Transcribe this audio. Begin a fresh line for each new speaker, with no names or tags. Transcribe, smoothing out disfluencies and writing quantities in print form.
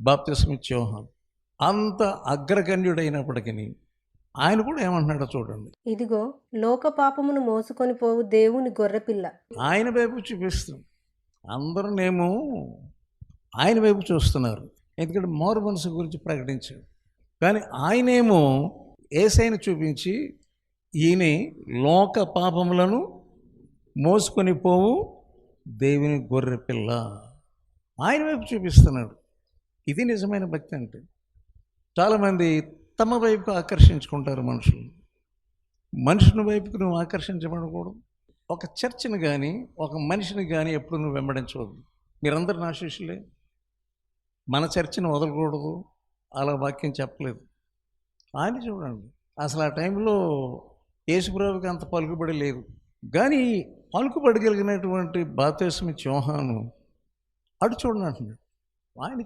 బాప్తిస్మిచ్చే యోహాను అంత అగ్రగణ్యుడైనప్పటికీ ఆయన కూడా ఏమంటున్నాడో చూడండి.
ఇదిగో లోక పాపమును మోసుకొని పోవు దేవుని గొర్రెపిల్ల.
ఆయన వైపు చూపిస్తుంది. అందరూనేమో ఆయన వైపు చూస్తున్నారు, ఎందుకంటే మారు మనసు గురించి ప్రకటించాడు. కానీ ఆయనేమో యేసయ్యను చూపించి ఈయన లోక పాపములను మోసుకొని పోవు దేవుని గొర్రె పిల్ల ఆయన వైపు చూపిస్తున్నాడు. ఇది నిజమైన భక్తి అంటే. చాలామంది తమ వైపుకు ఆకర్షించుకుంటారు మనుషులు. మనుషుని వైపుకు నువ్వు ఆకర్షించబడకూడదు. ఒక చర్చిని కానీ ఒక మనిషిని కానీ ఎప్పుడు నువ్వు వెంబడించవద్దు. మీరందరూ నా శిష్యులే, మన చర్చిని వదలకూడదు అలా వాక్యం చెప్పలేదు. ఆయన చూడండి, అసలు ఆ టైంలో యేసుప్రభుకి అంత పలుకుబడి లేదు. కానీ పలుకుబడగలిగినటువంటి బాప్తిస్మిచ్చే యోహాను అటు చూడండి అంటున్నాడు. ఆయన